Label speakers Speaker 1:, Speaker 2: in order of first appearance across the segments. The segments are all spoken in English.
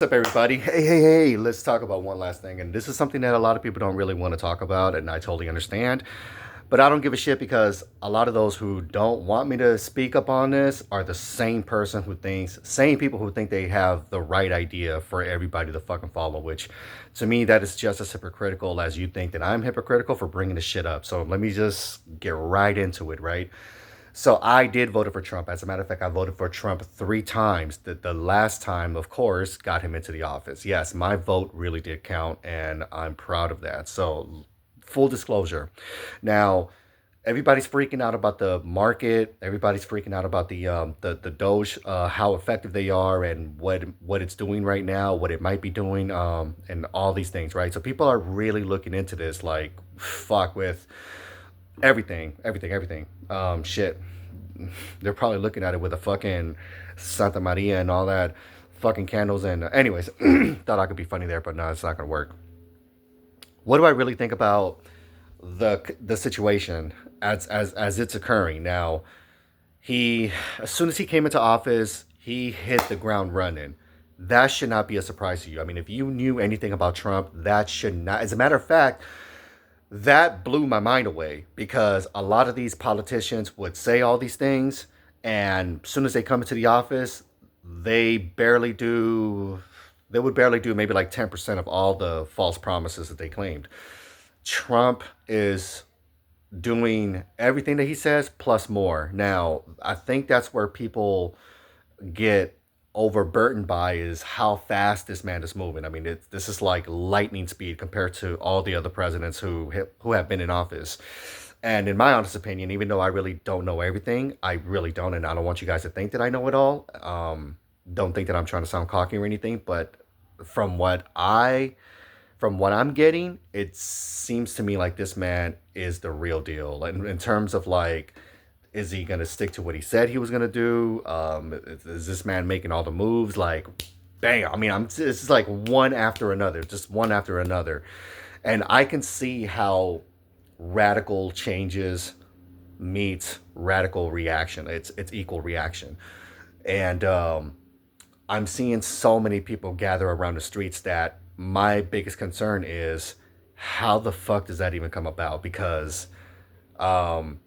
Speaker 1: What's up, everybody? Hey, let's talk about one last thing. And this is something that a lot of people don't really want to talk about, and I totally understand. But I don't give a shit because a lot of those who don't want me to speak up on this are the same people who think they have the right idea for everybody to fucking follow, which to me, that is just as hypocritical as you think that I'm hypocritical for bringing this shit up. So let me just get right into it, right? So I did vote for Trump. As a matter of fact, I voted for Trump 3 times. The last time, of course, got him into the office. Yes, my vote really did count, and I'm proud of that. So, full disclosure. Now, everybody's freaking out about the market. Everybody's freaking out about the Doge, how effective they are, and what it's doing right now, what it might be doing, and all these things, right? So people are really looking into this, like, fuck with everything. Shit. They're probably looking at it with a fucking Santa Maria and all that fucking candles. And anyways, thought I could be funny there, but no, it's not gonna work. What do I really think about the situation as it's occurring now? He, as soon as he came into office, he hit the ground running. That should not be a surprise to you. I mean, if you knew anything about Trump, that should not. As a matter of fact, that blew my mind away because a lot of these politicians would say all these things, and as soon as they come into the office, they barely do. They would barely do maybe like 10% of all the false promises that they claimed. Trump is doing everything that he says plus more. Now, I think that's where people get overburdened by is how fast this man is moving. I mean, this is like lightning speed compared to all the other presidents who have been in office. And in my honest opinion, even though I really don't know everything, I really don't, and I don't want you guys to think that I know it all. Don't think that I'm trying to sound cocky or anything, but from what I from what I'm getting, it seems to me like this man is the real deal. In terms of like, is he gonna stick to what he said he was gonna do? Is this man making all the moves? Like, bam! I mean, this is like one after another, just one after another, and I can see how radical changes meets radical reaction. It's equal reaction, and I'm seeing so many people gather around the streets that my biggest concern is how the fuck does that even come about? Because um,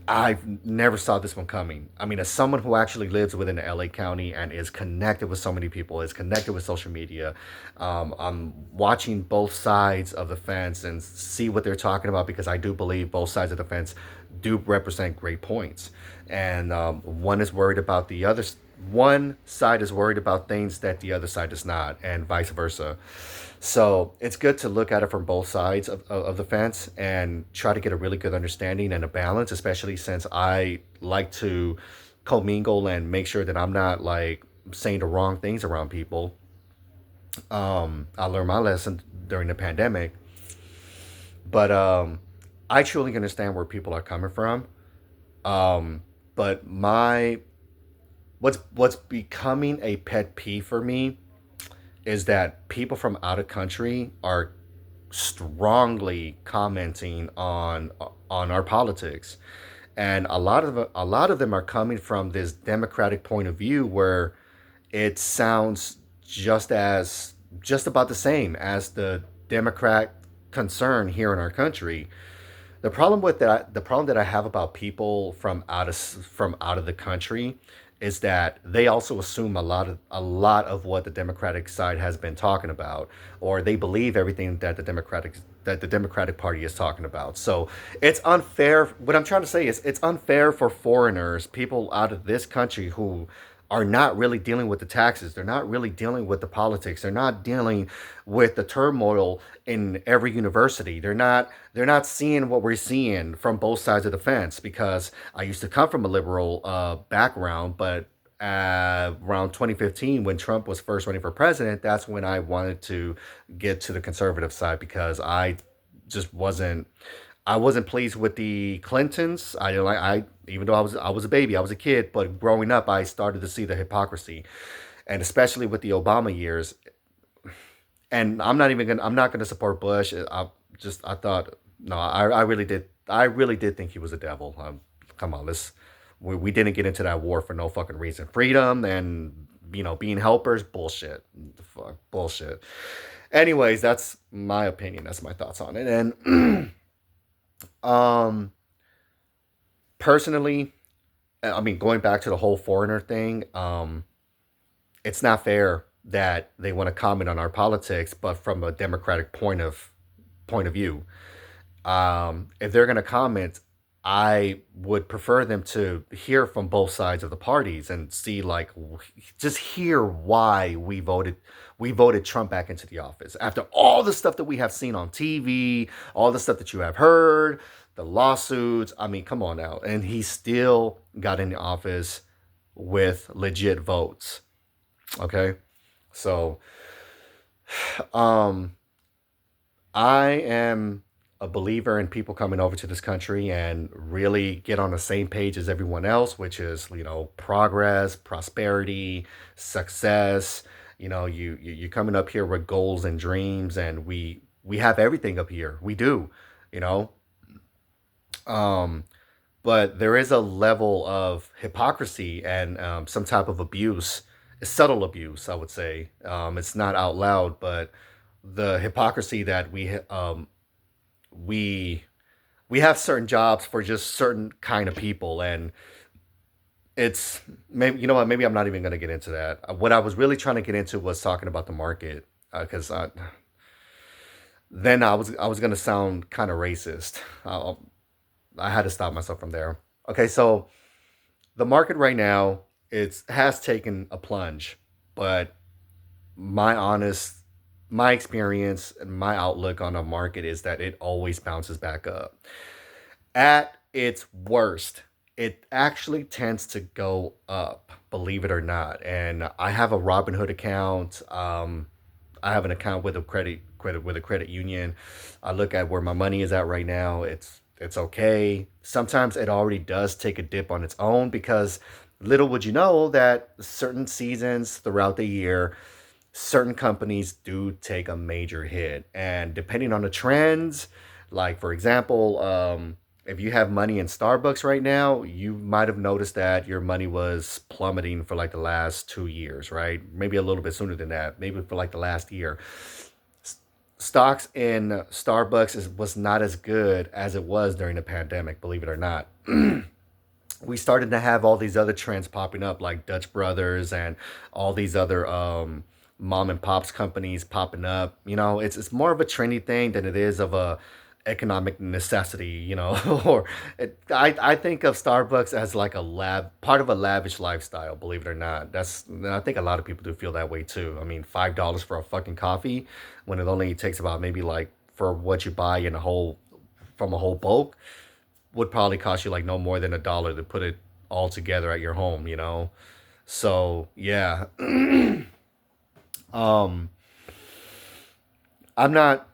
Speaker 1: I've never saw this one coming. I mean, as someone who actually lives within the LA County and is connected with so many people, is connected with social media, I'm watching both sides of the fence and see what they're talking about because I do believe both sides of the fence do represent great points. And one is worried about the other. One side is worried about things that the other side is not, and vice versa. So it's good to look at it from both sides of the fence and try to get a really good understanding and a balance, especially since I like to commingle and make sure that I'm not like saying the wrong things around people. I learned my lesson during the pandemic, but I truly understand where people are coming from. But my what's becoming a pet peeve for me is that people from out of country are strongly commenting on our politics, and a lot of them are coming from this democratic point of view where it sounds just about the same as the Democrat concern here in our country. The problem that I have about people from out of the country is that they also assume a lot of what the Democratic side has been talking about, or they believe everything that the Democratic Party is talking about. So it's unfair. What I'm trying to say is it's unfair for foreigners, people out of this country who are not really dealing with the taxes. They're not really dealing with the politics. They're not dealing with the turmoil in every university. They're not seeing what we're seeing from both sides of the fence because I used to come from a liberal background, but around 2015 when Trump was first running for president, that's when I wanted to get to the conservative side because just wasn't pleased with the Clintons. I even though I was a baby, I was a kid, but growing up, I started to see the hypocrisy, and especially with the Obama years. And I'm not gonna support Bush. I thought no, I really did think he was a devil. Come on, we didn't get into that war for no fucking reason. Freedom and being helpers, bullshit. The fuck, bullshit. Anyways, that's my opinion. That's my thoughts on it. And um, personally, I mean, going back to the whole foreigner thing, it's not fair that they want to comment on our politics, but from a democratic point of view. If they're going to comment, I would prefer them to hear from both sides of the parties and see, like, just hear why we voted Trump back into the office after all the stuff that we have seen on TV, all the stuff that you have heard, the lawsuits. I mean, come on now, and he still got in the office with legit votes. Okay, so um, I am a believer in people coming over to this country and really get on the same page as everyone else, which is, progress, prosperity, success. You coming up here with goals and dreams, and we have everything up here. We do, you know. Um, but there is a level of hypocrisy and some type of abuse, subtle abuse, I would say. It's not out loud, but the hypocrisy that we we have certain jobs for just certain kind of people, and it's maybe, you know what, maybe I'm not even going to get into that. What I was really trying to get into was talking about the market, because then I was going to sound kind of racist. I had to stop myself from there. Okay, so the market right now, it has taken a plunge, but my honest my experience and my outlook on the market is that it always bounces back up. At its worst, it actually tends to go up, believe it or not. And I have a Robinhood account. I have an account with a credit union. I look at where my money is at right now. It's okay. Sometimes it already does take a dip on its own, because little would you know that certain seasons throughout the year, certain companies do take a major hit. And depending on the trends, like for example, if you have money in Starbucks right now, you might have noticed that your money was plummeting for like the last 2 years, right? Maybe a little bit sooner than that, maybe for like the last year. Stocks in Starbucks was not as good as it was during the pandemic, believe it or not. We started to have all these other trends popping up, like Dutch Brothers and all these other mom and pops companies popping up. It's more of a trendy thing than it is of a economic necessity. Or I think of Starbucks as like a part of a lavish lifestyle. Believe it or not, I think a lot of people do feel that way too. I mean, $5 for a fucking coffee when it only takes about maybe like for what you buy in a whole from a whole bulk would probably cost you like no more than $1 to put it all together at your home. So yeah, um, I'm not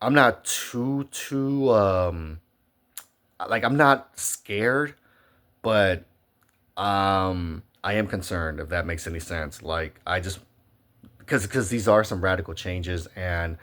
Speaker 1: I'm not too like, I'm not scared, but I am concerned, if that makes any sense. Like, I just because these are some radical changes, and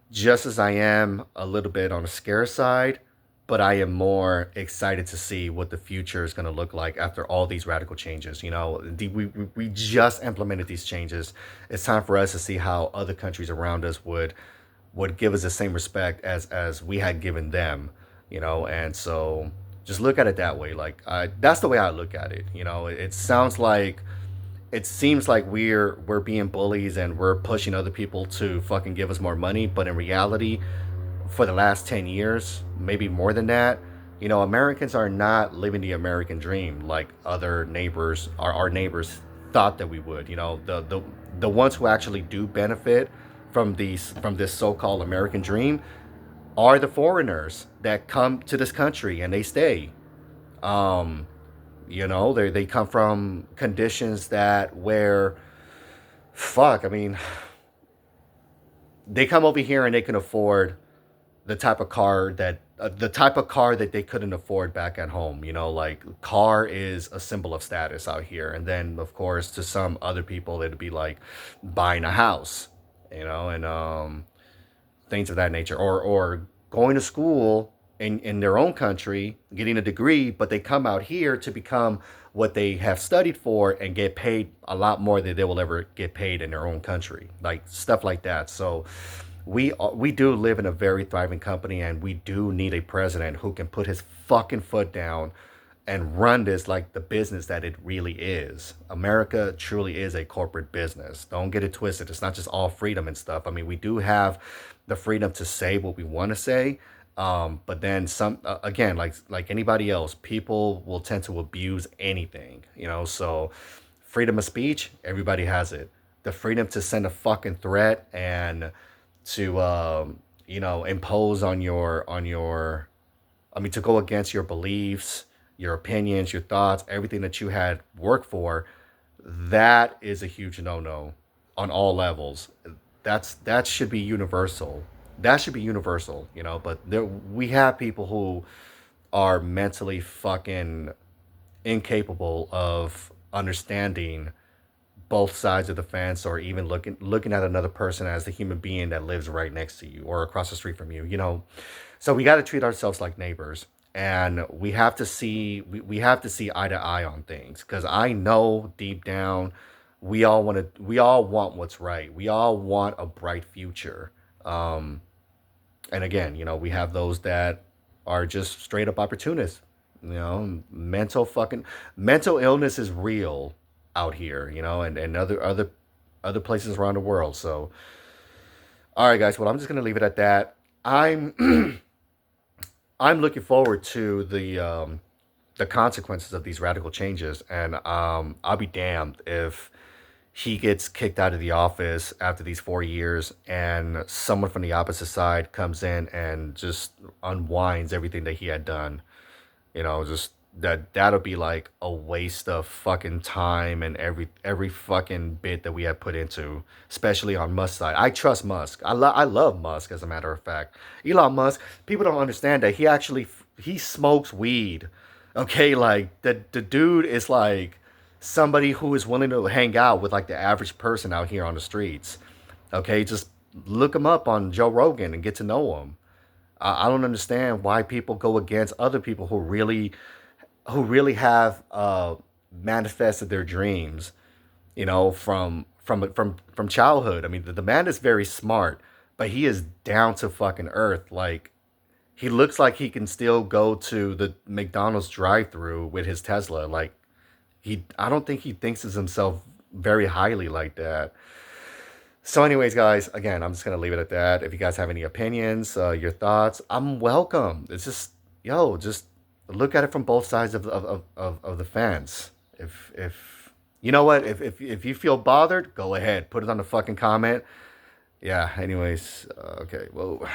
Speaker 1: just as I am a little bit on the scare side, but I am more excited to see what the future is going to look like after all these radical changes. We just implemented these changes. It's time for us to see how other countries around us would give us the same respect as we had given them. And so just look at it that way. Like, that's the way I look at it. It seems like we're being bullies and we're pushing other people to fucking give us more money, but in reality, for the last 10 years, maybe more than that, Americans are not living the American dream like other neighbors, our neighbors, thought that we would. The ones who actually do benefit from this so-called American dream are the foreigners that come to this country and they stay. Um, they come from conditions that where, fuck, I mean, they come over here and they can afford the type of car that they couldn't afford back at home. Like, car is a symbol of status out here. And then of course to some other people it'd be like buying a house, and things of that nature, or going to school in their own country, getting a degree, but they come out here to become what they have studied for and get paid a lot more than they will ever get paid in their own country, like stuff like that. So we do live in a very thriving company, and we do need a president who can put his fucking foot down and run this like the business that it really is. America truly is a corporate business. Don't get it twisted. It's not just all freedom and stuff. I mean, we do have the freedom to say what we want to say, but then some again, like anybody else, people will tend to abuse anything, you know. So freedom of speech, everybody has it. The freedom to send a fucking threat and to impose on your I mean, to go against your beliefs, your opinions, your thoughts, everything that you had worked for, that is a huge no-no on all levels. That should be universal. That should be universal, you know. But we have people who are mentally fucking incapable of understanding both sides of the fence, or even looking at another person as the human being that lives right next to you or across the street from you, you know. So we got to treat ourselves like neighbors, and we have to see eye to eye on things, because I know deep down we all want what's right. We all want a bright future. And again, you know, we have those that are just straight up opportunists. You know, mental illness is real out here, you know, and other places around the world. So, all right, guys. Well, I'm just gonna leave it at that. I'm I'm looking forward to the consequences of these radical changes, and I'll be damned if he gets kicked out of the office after these 4 years, and someone from the opposite side comes in and just unwinds everything that he had done. You know, just that'll be like a waste of fucking time and every fucking bit that we have put into, especially on Musk's side. I trust Musk. I love Musk, as a matter of fact. Elon Musk, people don't understand that he smokes weed. Okay, like the dude is like somebody who is willing to hang out with like the average person out here on the streets. Okay, just look him up on Joe Rogan and get to know him. I don't understand why people go against other people who really have manifested their dreams, you know, from childhood. I mean, the man is very smart, but he is down to fucking earth. Like, he looks like he can still go to the McDonald's drive-through with his Tesla. Like, I don't think he thinks of himself very highly like that. So, anyways, guys, again, I'm just gonna leave it at that. If you guys have any opinions, your thoughts, I'm welcome. It's just, just look at it from both sides of the fence. If you know what, if you feel bothered, go ahead, put it on the fucking comment. Yeah. Anyways, okay. Whoa.